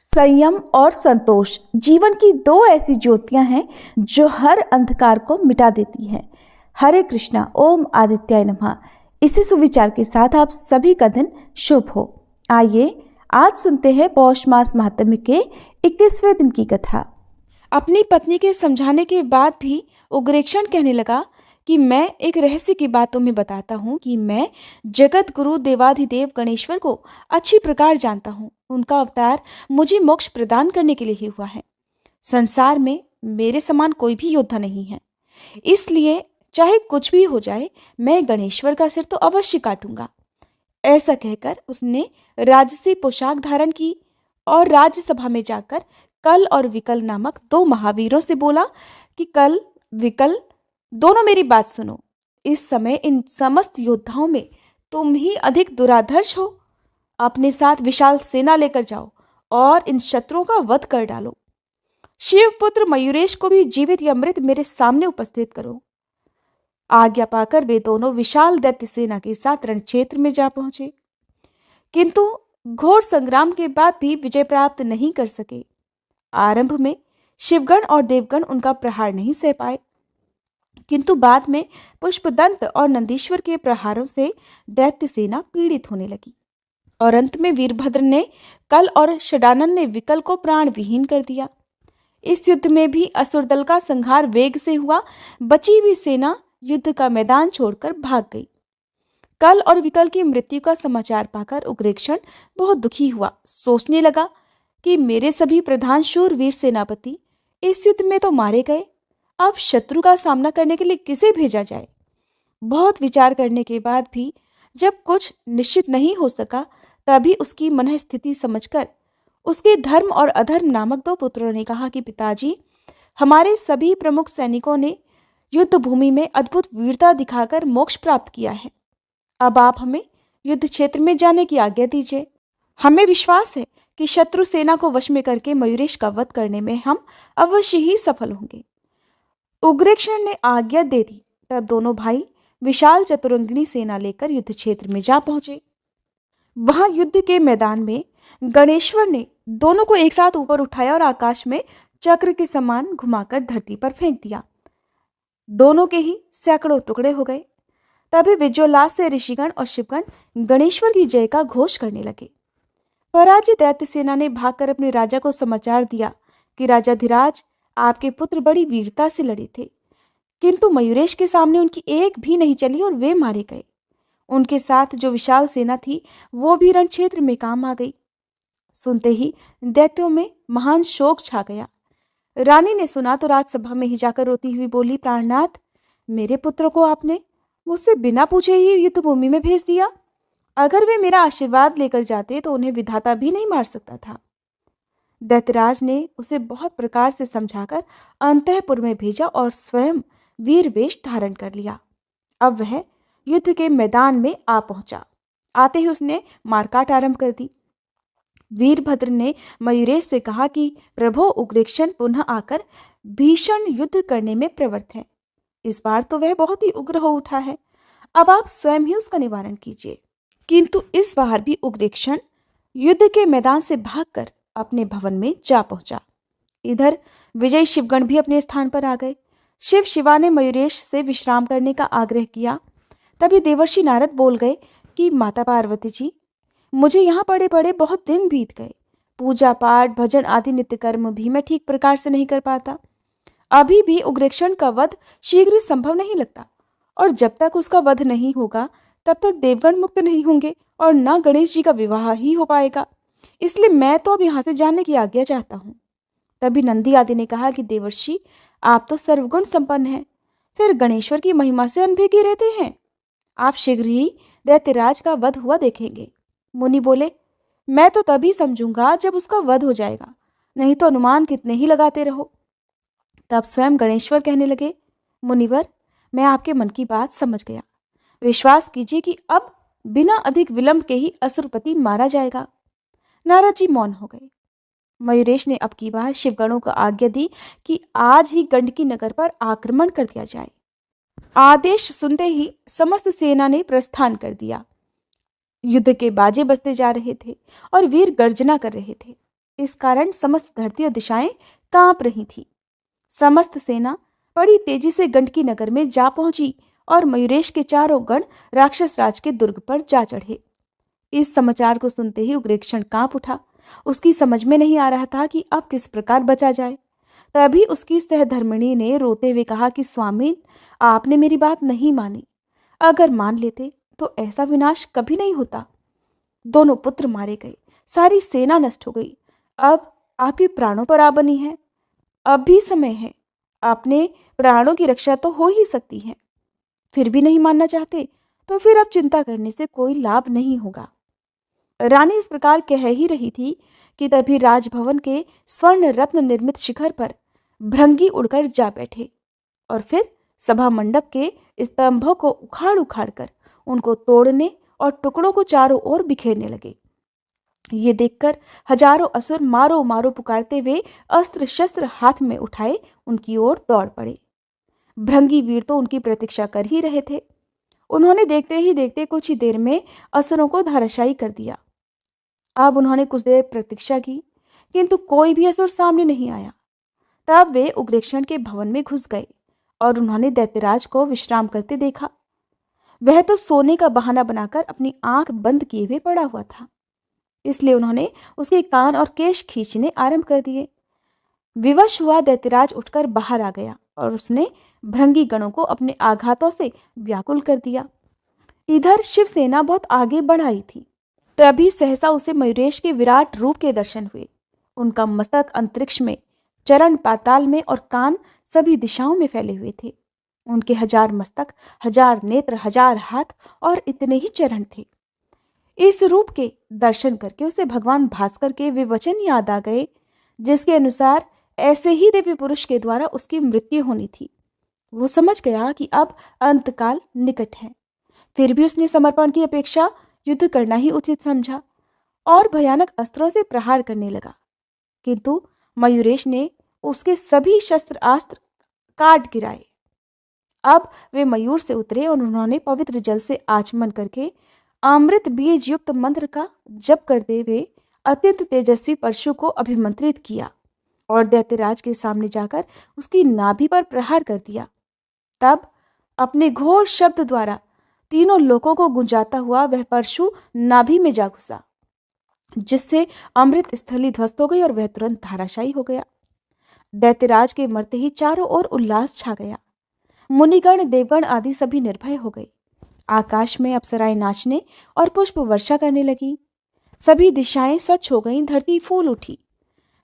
संयम और संतोष जीवन की दो ऐसी ज्योतियां हैं जो हर अंधकार को मिटा देती हैं। हरे कृष्णा, ओम आदित्याय नमः। इसी सुविचार के साथ आप सभी का दिन शुभ हो। आइए आज सुनते हैं पौष मास महात्म्य के 21वें दिन की कथा। अपनी पत्नी के समझाने के बाद भी उग्रेक्षण कहने लगा कि मैं एक रहस्य की बात तुम्हें बताता हूँ कि मैं जगत गुरु देवाधिदेव गणेश्वर को अच्छी प्रकार जानता हूँ। उनका अवतार मुझे मोक्ष प्रदान करने के लिए ही हुआ है। संसार में मेरे समान कोई भी योद्धा नहीं है, इसलिए चाहे कुछ भी हो जाए मैं गणेश्वर का सिर तो अवश्य काटूंगा। ऐसा कहकर उसने राजसी पोशाक धारण की और राज्यसभा में जाकर कल और विकल नामक दो महावीरों से बोला कि कल विकल दोनों मेरी बात सुनो। इस समय इन समस्त योद्धाओं में तुम ही अधिक दुराधर्ष हो। अपने साथ विशाल सेना लेकर जाओ और इन शत्रुओं का वध कर डालो। शिवपुत्र मयूरेश को भी जीवित या मृत मेरे सामने उपस्थित करो। आज्ञा पाकर वे दोनों विशाल दैत्य सेना के साथ रणक्षेत्र में जा पहुंचे, किंतु घोर संग्राम के बाद भी विजय प्राप्त नहीं कर सके। आरंभ में शिवगण और देवगण उनका प्रहार नहीं सह पाए, किंतु बाद में पुष्पदंत और नंदीश्वर के प्रहारों से दैत्य सेना पीड़ित होने लगी और अंत में वीरभद्र ने कल और षडानन ने विकल को प्राण विहीन कर दिया। इस युद्ध में भी असुर दल का संहार वेग से हुआ। बची हुई सेना युद्ध का मैदान छोड़कर भाग गई। कल और विकल की मृत्यु का समाचार पाकर उग्रेक्षण बहुत दुखी हुआ। सोचने लगा कि मेरे सभी प्रधान शूरवीर सेनापति इस युद्ध में तो मारे गए, अब शत्रु का सामना करने के लिए किसे भेजा जाए। बहुत विचार करने के बाद भी जब कुछ निश्चित नहीं हो सका, तभी उसकी मन स्थिति समझकर उसके धर्म और अधर्म नामक दो पुत्रों ने कहा कि पिताजी, हमारे सभी प्रमुख सैनिकों ने युद्ध भूमि में अद्भुत वीरता दिखाकर मोक्ष प्राप्त किया है। अब आप हमें युद्ध क्षेत्र में जाने की आज्ञा दीजिए। हमें विश्वास है कि शत्रु सेना को वश में करके मयूरेश का वध करने में हम अवश्य ही सफल होंगे। उग्रेक्षण ने आज्ञा दे दी। तब दोनों भाई विशाल चतुरंगिणी सेना लेकर युद्ध क्षेत्र में जा पहुंचे। वहां युद्ध के मैदान में गणेश्वर ने दोनों को एक साथ ऊपर उठाया और आकाश में चक्र के समान घुमाकर धरती पर फेंक दिया। दोनों के ही सैकड़ों टुकड़े हो गए। तभी विजयोल्लास से ऋषिगण और शिवगण गणेश्वर की जय का घोष करने लगे। पराजित दैत्य सेना ने भागकर अपने राजा को समाचार दिया कि राजाधिराज, आपके पुत्र बड़ी वीरता से लड़े थे, किंतु मयूरेश के सामने उनकी एक भी नहीं चली और वे मारे गए। उनके साथ जो विशाल सेना थी वो भी रण क्षेत्र में काम आ गई। सुनते ही दैत्यों में महान शोक छा गया। रानी ने सुना तो राजसभा में ही जाकर रोती हुई बोली, प्राणनाथ, मेरे पुत्र को आपने मुझसे बिना पूछे ही युद्ध भूमि में भेज दिया। अगर वे मेरा आशीर्वाद लेकर जाते तो उन्हें विधाता भी नहीं मार सकता था। दैत्यराज ने उसे बहुत प्रकार से समझाकर अंतःपुर में भेजा और स्वयं वीर वेश धारण कर लिया। अब वह युद्ध के मैदान में आ पहुंचा। आते ही उसने मारकाट आरंभ कर दी। वीरभद्र ने मयूरेश से कहा कि प्रभो, उग्रेक्षण पुनः आकर भीषण युद्ध करने में प्रवृत्त है। इस बार तो वह बहुत ही उग्र हो उठा है, अब आप स्वयं ही उसका निवारण कीजिए। किंतु इस बार भी उग्रेक्षण युद्ध के मैदान से भागकर अपने भवन में जा पहुंचा। इधर विजयी शिवगण भी अपने स्थान पर आ गए। शिव शिवा ने मयूरेश से विश्राम करने का आग्रह किया। तभी देवर्षि नारद बोल गए कि माता पार्वती जी, मुझे यहाँ पड़े पड़े बहुत दिन बीत गए। पूजा पाठ, भजन आदि नित्य कर्म भी मैं ठीक प्रकार से नहीं कर पाता। अभी भी उग्रेक्षण का वध शीघ्र संभव नहीं लगता, और जब तक उसका वध नहीं होगा तब तक देवगण मुक्त नहीं होंगे और न गणेश जी का विवाह ही हो पाएगा। इसलिए मैं तो अब यहाँ से जाने की आज्ञा चाहता हूँ। तभी नंदी आदि ने कहा कि देवर्षि, आप तो सर्वगुण संपन्न हैं, फिर गणेश्वर की महिमा से अनभिज्ञ रहते हैं। आप शीघ्र ही दैत्यराज का वध हुआ देखेंगे। मुनि बोले, मैं तो तभी समझूंगा जब उसका वध हो जाएगा, नहीं तो अनुमान कितने ही लगाते रहो। तब स्वयं गणेश्वर कहने लगे, मुनिवर, मैं आपके मन की बात समझ गया। विश्वास कीजिए कि अब बिना अधिक विलंब के ही असुरपति मारा जाएगा। नारद जी मौन हो गए। मयूरेश ने अब की बार शिवगणों को आज्ञा दी कि आज ही गंडकी नगर पर आक्रमण कर दिया जाए। आदेश सुनते ही समस्त सेना ने प्रस्थान कर दिया। युद्ध के बाजे बजते जा रहे थे और वीर गर्जना कर रहे थे। इस कारण समस्त धरती और दिशाएं कांप रही थी। समस्त सेना बड़ी तेजी से गंडकी नगर में जा पहुंची और मयूरेश के चारों गण राक्षस राज के दुर्ग पर जा चढ़े। इस समाचार को सुनते ही उग्रेक्षण कांप उठा। उसकी समझ में नहीं आ रहा था कि अब किस प्रकार बचा जाए। तभी उसकी सहधर्मिणी ने रोते हुए कहा कि स्वामी, आपने मेरी बात नहीं मानी। अगर मान लेते तो ऐसा विनाश कभी नहीं होता। दोनों पुत्र मारे गए, सारी सेना नष्ट हो गई। अब आपके प्राणों पर आ बनी है। अब भी समय है, अपने प्राणों की रक्षा तो हो ही सकती है। फिर भी नहीं मानना चाहते तो फिर अब चिंता करने से कोई लाभ नहीं होगा। रानी इस प्रकार कह ही रही थी कि तभी राजभवन के स्वर्ण रत्न निर्मित शिखर पर भृंगी उड़कर जा बैठे और फिर सभा मंडप के स्तंभों को उखाड़ उखाड़ कर उनको तोड़ने और टुकड़ों को चारों ओर बिखेरने लगे। ये देखकर हजारों असुर मारो मारो पुकारते हुए अस्त्र शस्त्र हाथ में उठाए उनकी ओर दौड़ पड़े। भृंगी वीर तो उनकी प्रतीक्षा कर ही रहे थे। उन्होंने देखते ही देखते कुछ ही देर में असुरों को धराशायी कर दिया। अब उन्होंने कुछ देर प्रतीक्षा की, किंतु कोई भी असुर सामने नहीं आया। तब वे उग्रेक्षण के भवन में घुस गए और उन्होंने दैत्यराज को विश्राम करते देखा। वह तो सोने का बहाना बनाकर अपनी आंख बंद किए हुए पड़ा हुआ था, इसलिए उन्होंने उसके कान और केश खींचने आरंभ कर दिए। विवश हुआ दैत्यराज उठकर बाहर आ गया और उसने भृंगी गणों को अपने आघातों से व्याकुल कर दिया। इधर शिवसेना बहुत आगे बढ़ आई थी। तभी सहसा उसे मयूरेश के विराट रूप के दर्शन हुए। उनका मस्तक अंतरिक्ष में, चरण पाताल में और कान सभी दिशाओं में फैले हुए थे। उनके 1000 मस्तक, 1000 नेत्र, 1000 हाथ और इतने ही चरण थे। इस रूप के दर्शन करके उसे भगवान भास्कर के वे वचन याद आ गए, जिसके अनुसार ऐसे ही दिव्य पुरुष के द्वारा उसकी मृत्यु होनी थी। वो समझ गया कि अब अंतकाल निकट है। फिर भी उसने समर्पण की अपेक्षा युद्ध करना ही उचित समझा और भयानक अस्त्रों से प्रहार करने लगा। किंतु मयूरेश ने उसके सभी शस्त्र अस्त्र काट गिराए। अब वे मयूर से उतरे और उन्होंने पवित्र जल से आचमन करके अमृत बीज युक्त मंत्र का जप करते हुए अत्यंत तेजस्वी परशु को अभिमंत्रित किया और दैत्यराज के सामने जाकर उसकी नाभि पर प्रहार कर दिया। तब अपने घोर शब्द द्वारा तीनों लोकों को गुंजाता हुआ वह परशु नाभि में जा घुसा, जिससे अमृत स्थली ध्वस्त हो गई और वह तुरंत धाराशायी हो गया। दैत्यराज के मरते ही चारों ओर उल्लास छा गया। मुनिगण, देवगण आदि सभी निर्भय हो गए। आकाश में अप्सराएं नाचने और पुष्प वर्षा करने लगी। सभी दिशाएं स्वच्छ हो गईं, धरती फूल उठी।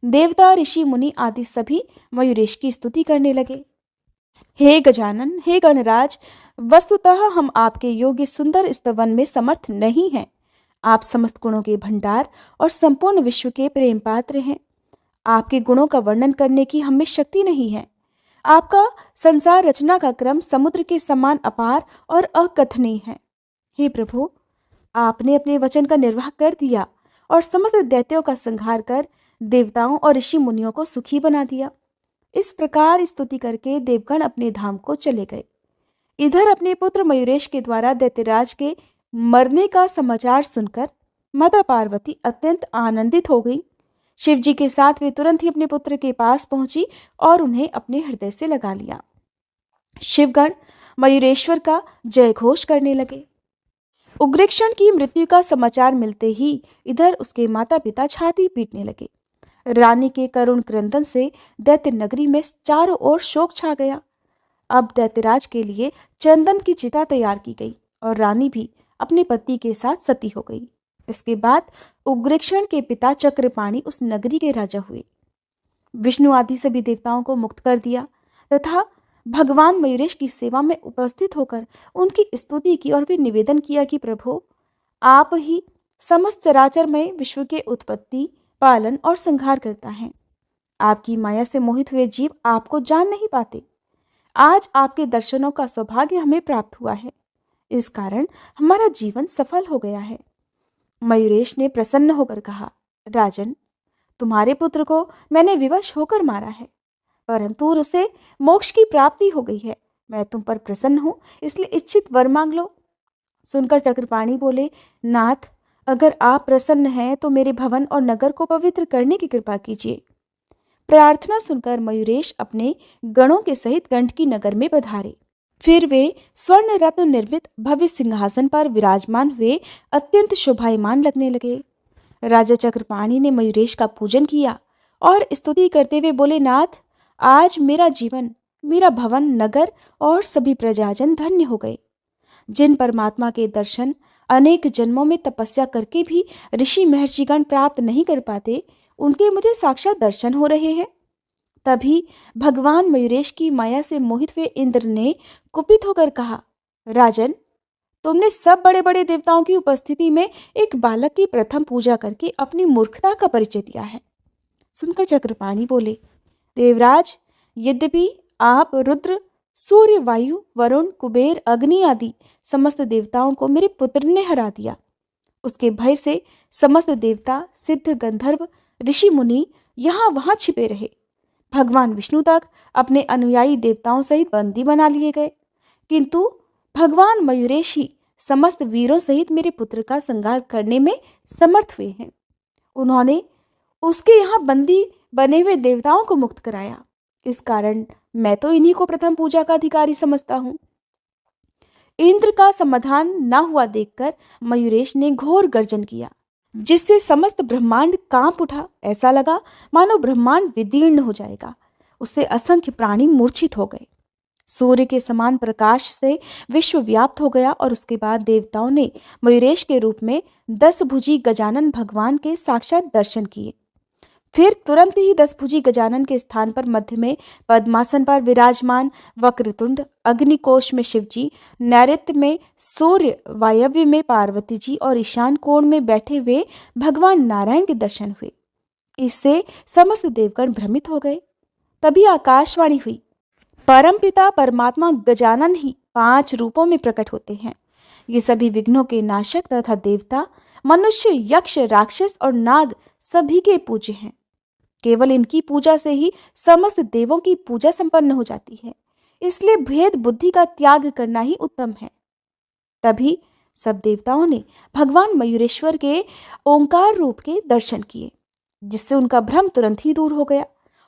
देवता, ऋषि, मुनि आदि सभी मयूरेश की स्तुति करने लगे। हे गजानन, हे गणराज, वस्तुतः हम आपके योग्य सुंदर स्तवन में समर्थ नहीं हैं। आप समस्त गुणों के भंडार और संपूर्ण विश्व के प्रेम पात्र हैं। आपके गुणों का वर्णन करने की हमें शक्ति नहीं है। आपका संसार रचना का क्रम समुद्र के समान अपार और अकथनीय है। हे प्रभु, आपने अपने वचन का निर्वाह कर दिया और समस्त दैत्यों का संहार कर देवताओं और ऋषि मुनियों को सुखी बना दिया। इस प्रकार स्तुति करके देवगण अपने धाम को चले गए। इधर अपने पुत्र मयूरेश के द्वारा दैत्यराज के मरने का समाचार सुनकर माता पार्वती अत्यंत आनंदित हो गई। शिवजी के साथ वे तुरंत ही अपने पुत्र के पास पहुंची और उन्हें अपने हृदय से लगा लिया। शिवगण मयूरेश्वर का जय घोष करने लगे। उग्रेक्षण की मृत्यु का समाचार मिलते ही इधर उसके माता पिता छाती पीटने लगे। रानी के करुण क्रंदन से दैत्य नगरी में चारों ओर शोक छा गया। अब दैत्यराज के लिए चंदन की चिता तैयार की गई और रानी भी अपने पति के साथ सती हो गई। इसके बाद उग्रेक्षण के पिता चक्रपाणि उस नगरी के राजा हुए। विष्णु आदि सभी देवताओं को मुक्त कर दिया तथा भगवान मयूरेश की सेवा में उपस्थित होकर उनकी स्तुति की और फिर निवेदन किया कि प्रभु, आप ही समस्त चराचर में विश्व के उत्पत्ति, पालन और संहार करता है। आपकी माया से मोहित हुए जीव आपको जान नहीं पाते। आज आपके दर्शनों का सौभाग्य हमें प्राप्त हुआ है। इस कारण हमारा जीवन सफल हो गया है। मयूरेश ने प्रसन्न होकर कहा, राजन, तुम्हारे पुत्र को मैंने विवश होकर मारा है, परंतु उसे मोक्ष की प्राप्ति हो गई है। मैं तुम पर प्रसन्न हूं, इसलिए इच्छित वर मांग लो। सुनकर चक्रपाणि बोले, नाथ, अगर आप प्रसन्न हैं तो मेरे भवन और नगर को पवित्र करने की कृपा कीजिए। प्रार्थना सुनकर मयूरेश अपने गणों के सहित गंडकी नगर में पधारे। फिर वे स्वर्ण रत्न निर्मित भव्य सिंहासन पर विराजमान हुए अत्यंत शोभायमान लगने लगे। राजा चक्रपाणि ने मयूरेश का पूजन किया और स्तुति करते हुए बोले, नाथ, आज मेरा जीवन, मेरा भवन, नगर और सभी प्रजाजन धन्य हो गए। जिन परमात्मा के दर्शन अनेक जन्मों में तपस्या करके भी ऋषि महर्षिगण प्राप्त नहीं कर पाते, उनके मुझे साक्षात दर्शन हो रहे हैं। तभी भगवान मयूरेश की माया से मोहित हुए इंद्र ने कुपित होकर कहा, राजन, तुमने सब बड़े बड़े देवताओं की उपस्थिति में एक बालक की प्रथम पूजा करके अपनी मूर्खता का परिचय दिया है। सुनकर चक्रपाणि बोले, देवराज, यद्यपि आप रुद्र, सूर्य, वायु, वरुण, कुबेर, अग्नि आदि समस्त देवताओं को मेरे पुत्र ने हरा दिया। उसके भय से समस्त देवता, सिद्ध, गंधर्व, ऋषि मुनि यहाँ वहां छिपे रहे। भगवान विष्णु तक अपने अनुयायी देवताओं सहित बंदी बना लिए गए, किंतु भगवान मयूरेश ही समस्त वीरों सहित मेरे पुत्र का संहार करने में समर्थ हुए हैं। उन्होंने उसके यहाँ बंदी बने हुए देवताओं को मुक्त कराया। इस कारण मैं तो इन्हीं को प्रथम पूजा का अधिकारी समझता हूँ। इंद्र का समाधान न हुआ देखकर मयूरेश ने घोर गर्जन किया, जिससे समस्त ब्रह्मांड कांप उठा। ऐसा लगा मानो ब्रह्मांड विदीर्ण हो जाएगा। उससे असंख्य प्राणी मूर्छित हो गए। सूर्य के समान प्रकाश से विश्व व्याप्त हो गया और उसके बाद देवताओं ने मयूरेश के रूप में 10 भुजी गजानन भगवान के साक्षात दर्शन किए। फिर तुरंत ही 10 भुजी गजानन के स्थान पर मध्य में पद्मासन पर विराजमान वक्रतुंड, अग्निकोश में शिवजी, नैऋत्य में सूर्य, वायव्य में पार्वती जी और ईशान कोण में बैठे हुए भगवान नारायण के दर्शन हुए। इससे समस्त देवगण भ्रमित हो गए। तभी आकाशवाणी हुई, परमपिता परमात्मा गजानन ही 5 रूपों में प्रकट होते हैं। ये सभी विघ्नों के नाशक तथा देवता, मनुष्य, यक्ष, राक्षस और नाग सभी के पूज्य हैं। केवल इनकी पूजा से ही समस्त देवों की पूजा संपन्न हो जाती है। इसलिए भेद बुद्धि का त्याग करना ही उत्तम है। तभी सब देवताओं ने भगवान मयूरेश्वर के ओंकार रूप के दर्शन किए, जिससे उनका भ्रम तुरंत ही दूर हो गया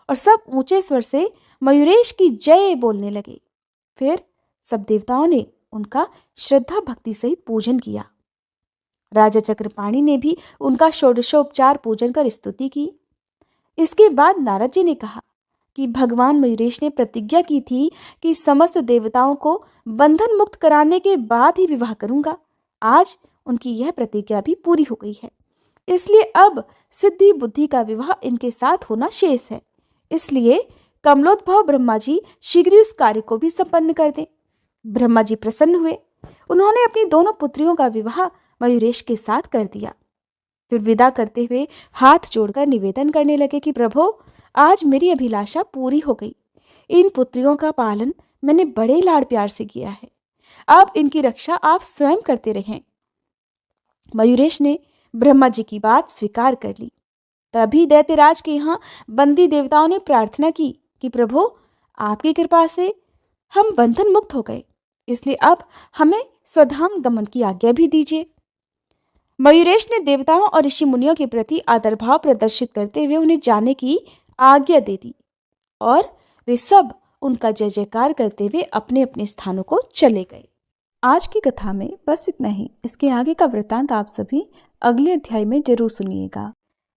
और सब ऊंचे स्वर से मयूरेश की जय बोलने लगे। फिर सब देवताओं ने उनका श्रद्धा भक्ति सहित पूजन किया। राजा चक्रपाणि ने भी उनका षोडशोपचार पूजन कर स्तुति की। इसके बाद नारद जी ने कहा कि भगवान मयूरेश ने प्रतिज्ञा की थी कि समस्त देवताओं को बंधन मुक्त कराने के बाद ही विवाह करूंगा। आज उनकी यह प्रतिज्ञा भी पूरी हो गई है। इसलिए अब सिद्धि बुद्धि का विवाह इनके साथ होना शेष है। इसलिए कमलोद्भव ब्रह्मा जी शीघ्र उस कार्य को भी संपन्न कर दें। ब्रह्मा जी प्रसन्न हुए। उन्होंने अपनी दोनों पुत्रियों का विवाह मयूरेश के साथ कर दिया। फिर विदा करते हुए हाथ जोड़कर निवेदन करने लगे कि प्रभो, आज मेरी अभिलाषा पूरी हो गई। इन पुत्रियों का पालन मैंने बड़े लाड़ प्यार से किया है। अब इनकी रक्षा आप स्वयं करते रहें। मयूरेश ने ब्रह्मा जी की बात स्वीकार कर ली। तभी दैत्यराज के यहाँ बंदी देवताओं ने प्रार्थना की कि प्रभो, आपकी कृपा से हम बंधन मुक्त हो गए, इसलिए अब हमें स्वधाम गमन की आज्ञा भी दीजिए। मयूरेश ने देवताओं और ऋषि मुनियों के प्रति आदर भाव प्रदर्शित करते हुए उन्हें जाने की आज्ञा दे दी और वे सब उनका जय जयकार करते हुए अपने अपने स्थानों को चले गए। आज की कथा में बस इतना ही। इसके आगे का वृतांत आप सभी अगले अध्याय में जरूर सुनिएगा।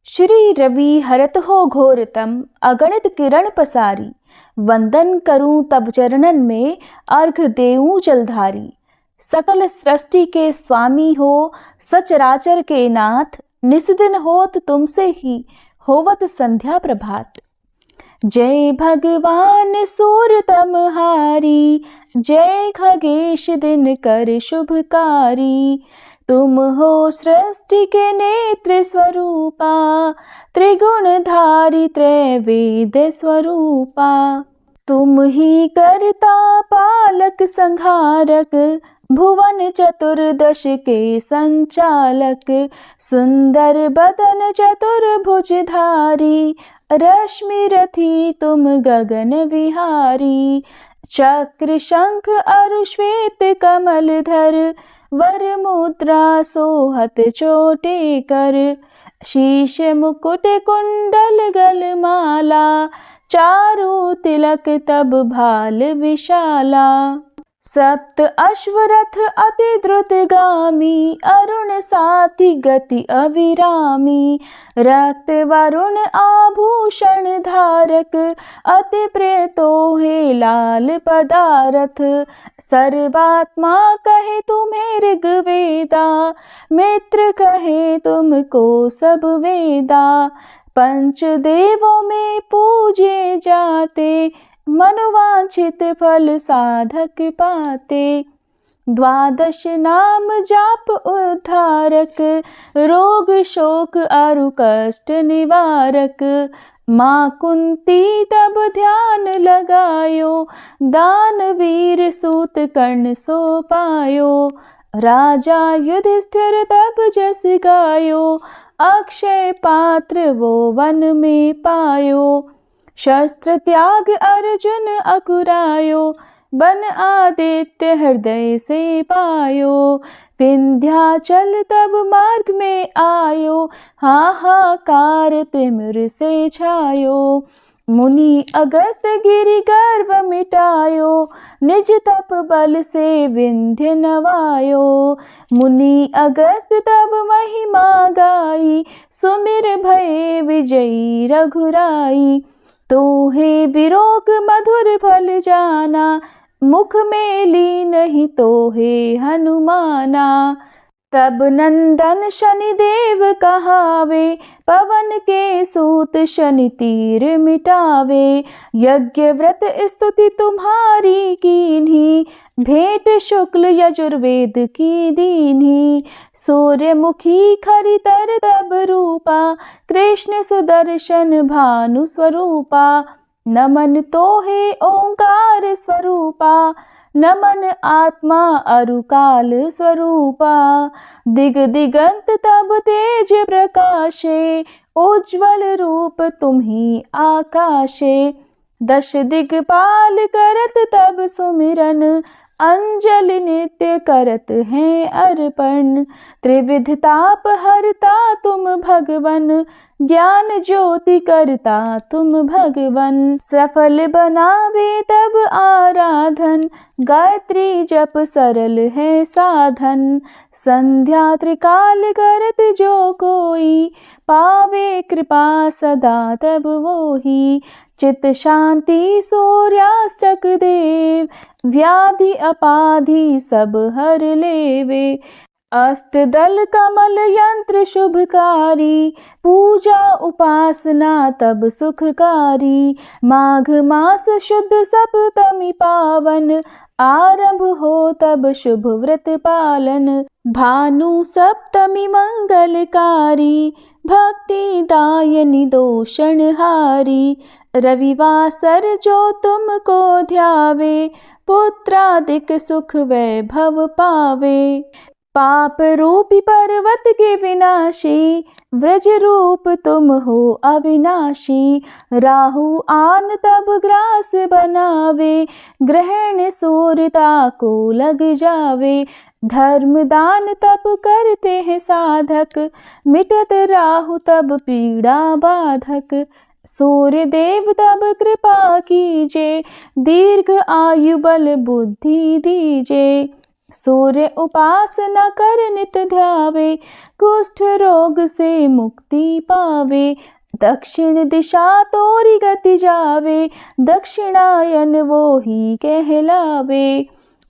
श्री रवि हरत हो घोरतम, अगणित किरण पसारी, वंदन करूं तब चरणन में, अर्घ देऊं जलधारी। सकल सृष्टि के स्वामी हो, सचराचर के नाथ, निस्दिन होत तुमसे ही, होवत संध्या प्रभात। जय भगवान सूरतमहारी, जय खगेश दिनकर शुभकारी। तुम हो सृष्टि के नेत्र स्वरूपा, त्रिगुणधारी त्रैवेद स्वरूपा। तुम ही कर्ता पालक संहारक, भुवन चतुर्दश के संचालक। सुंदर बदन चतुर्भुजधारी, रश्मि रथी तुम गगन विहारी। चक्र शंख अरु श्वेत कमलधर, वर मुद्रा सोहत चोटे कर, शीश मुकुट कुंडल गलमाला, चारु तिलक तब भाल विशाला। सप्त अश्वरथ अति द्रुतगामी, अरुण साथी गति अविरामी, रक्त वरुण आभूषण धारक, अति प्रिय तोहे लाल पदारथ। सर्वात्मा कहे तुम्हें ऋग्वेदा, मित्र कहे तुमको सब वेदा, पंचदेवों में पूजे जाते, मनोवांछित फल साधक पाते। द्वादश नाम जाप उद्धारक, रोग शोक अरु कष्ट निवारक। माँ कुंती तब ध्यान लगायो, दानवीर सूत कर्ण सो पायो। राजा युधिष्ठिर तब जस गायो, अक्षय पात्र वो वन में पायो। शस्त्र त्याग अर्जुन अकुरायो, बन आदित्य हृदय से पायो। विंध्याचल तब मार्ग में आयो, हाहाकार तिमिर से छायो। मुनि अगस्त गिरि गर्व मिटायो, निज तप बल से विंध्य नवायो। मुनि अगस्त तब महिमा गाई, सुमिर भये विजयी रघुराई। तोहे विरोग मधुर फल जाना, मुख में ली नहीं तोहे हनुमाना। तब नंदन शनिदेव कहावे, पवन के सूत शनि तीर मिटावे। यज्ञ व्रत स्तुति तुम्हारी कीन्ही, भेंट शुक्ल यजुर्वेद की दीन्ही। सूर्यमुखी खरितर तब रूपा, कृष्ण सुदर्शन भानु स्वरूपा। नमन तोहे ओंकार स्वरूपा, नमन आत्मा अरुकाल स्वरूपा। दिग दिगंत तब तेज प्रकाशे, उज्ज्वल रूप तुम्ही आकाशे। दश दिगपाल करत तब सुमिरन, अंजलि नित्य करत हैं अर्पण। त्रिविध ताप हरता तुम भगवन, ज्ञान ज्योति करता तुम भगवन। सफल बनावे तब आराधन, गायत्री जप सरल है साधन। संध्या त्रिकाल करत जो कोई, पावे कृपा सदा तब वोही। चित शांति सूर्यास्तक देव, व्याधि अपाधि सब हर लेवे। अष्टदल कमल यंत्र शुभकारी, पूजा उपासना तब सुखकारी। माघ मास शुद्ध सप्तमी पावन, आरंभ हो तब शुभ व्रत पालन। भानु सप्तमी मंगलकारी, भक्ति दायनी दोषणहारी। रविवासर जो तुमको ध्यावे, पुत्रादिक सुख वैभव पावे। पाप रूपी पर्वत के विनाशी, व्रज रूप तुम हो अविनाशी। राहु आन तब ग्रास बनावे, ग्रहण सूर्यता को लग जावे। धर्म दान तब करते हैं साधक, मिटत राहु तब पीड़ा बाधक। सूर्य देव तब कृपा कीजे, दीर्घ आयु बल बुद्धि दीजे। सूर्य उपासना कर नित ध्यावे, कुष्ठ रोग से मुक्ति पावे। दक्षिण दिशा तोरी गति जावे, दक्षिणायन वो ही कहलावे।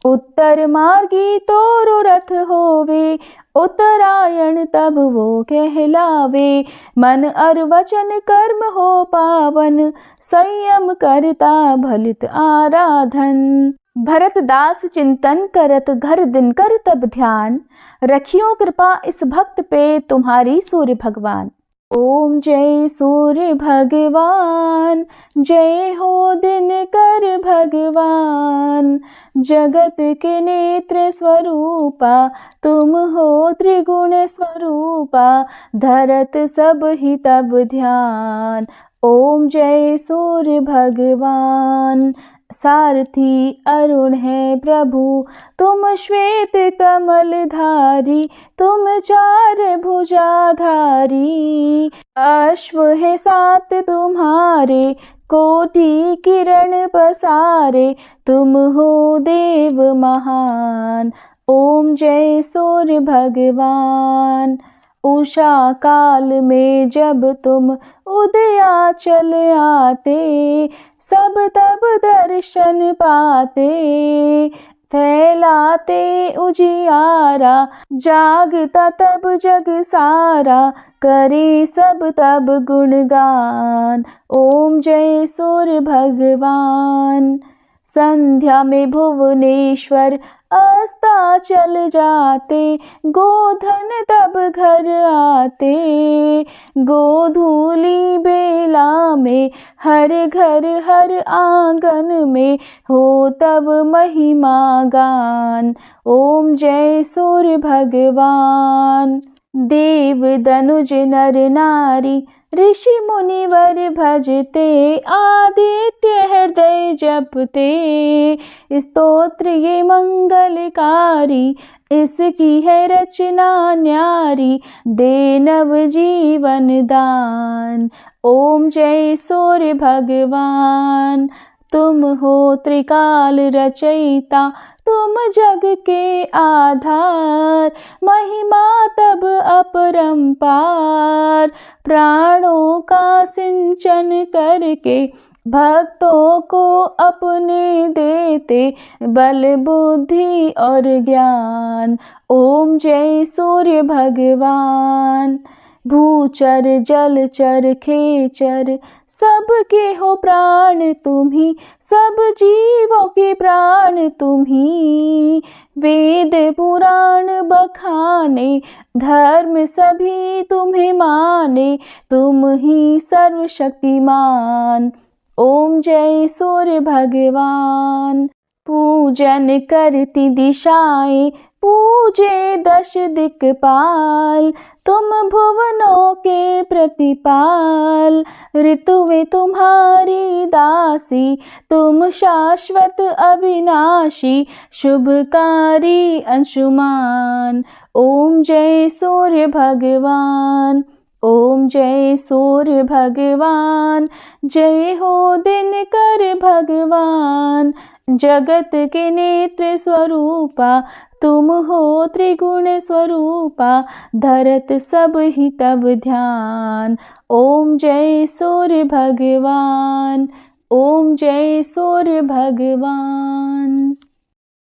उत्तर मार्गी तोरो रथ होवे, उत्तरायण तब वो कहलावे। मन और वचन कर्म हो पावन, संयम करता भलित आराधन। भरत दास चिंतन करत घर दिन कर तब ध्यान, रखियो कृपा इस भक्त पे तुम्हारी सूर्य भगवान। ओम जय सूर्य भगवान, जय हो दिनकर भगवान। जगत के नेत्र स्वरूपा, तुम हो त्रिगुण स्वरूपा। धरत सब ही तब ध्यान, ओम जय सूर्य भगवान। सारथी अरुण है प्रभु, तुम श्वेत कमल धारी, तुम चार भुजाधारी। अश्व है सात तुम्हारे, कोटि किरण पसारे, तुम हो देव महान। ओम जय सूर्य भगवान। उषा काल में जब तुम उदयाचल आते, सब तब दर्शन पाते। फैलाते उजियारा, जागता तब जग सारा, करे सब तब गुणगान। ओम जय सूर्य भगवान। संध्या में भुवनेश्वर अस्ताचल जाते, गोधन तब घर आते। गोधूली बेला में हर घर हर आंगन में, हो तब महिमा गान। ओम जय सूर्य भगवान। देव दनुज नर नारी, ऋषि मुनिवर भजते, आदित्य हृदय जपते। स्तोत्र ये मंगलकारी, इसकी है रचना न्यारी, दे नव जीवन दान। ओम जय सूर्य भगवान। तुम हो त्रिकाल रचयिता, तुम जग के आधार, महिमा तब अपरंपार। प्राणों का सिंचन करके, भक्तों को अपने देते, बल बुद्धि और ज्ञान। ओम जय सूर्य भगवान। भूचर जलचर खेचर, सबके हो प्राण तुम्ही, सब जीवों के प्राण तुम्ही। वेद पुराण बखाने, धर्म सभी तुम्हें माने, तुम ही सर्वशक्तिमान। ओम जय सूर्य भगवान। पूजन करती दिशाएं, पूजे दश दिक्पाल, तुम भुवनों के प्रतिपाल। ऋतुएं तुम्हारी दासी, तुम शाश्वत अविनाशी, शुभकारी अंशुमान। ओम जय सूर्य भगवान। ओम जय सूर्य भगवान। जय हो दिनकर भगवान। जगत के नेत्र स्वरूपा, तुम हो त्रिगुण स्वरूपा, धरत सब ही तब ध्यान। ओम जय सूर्य भगवान। ओम जय सूर्य भगवान।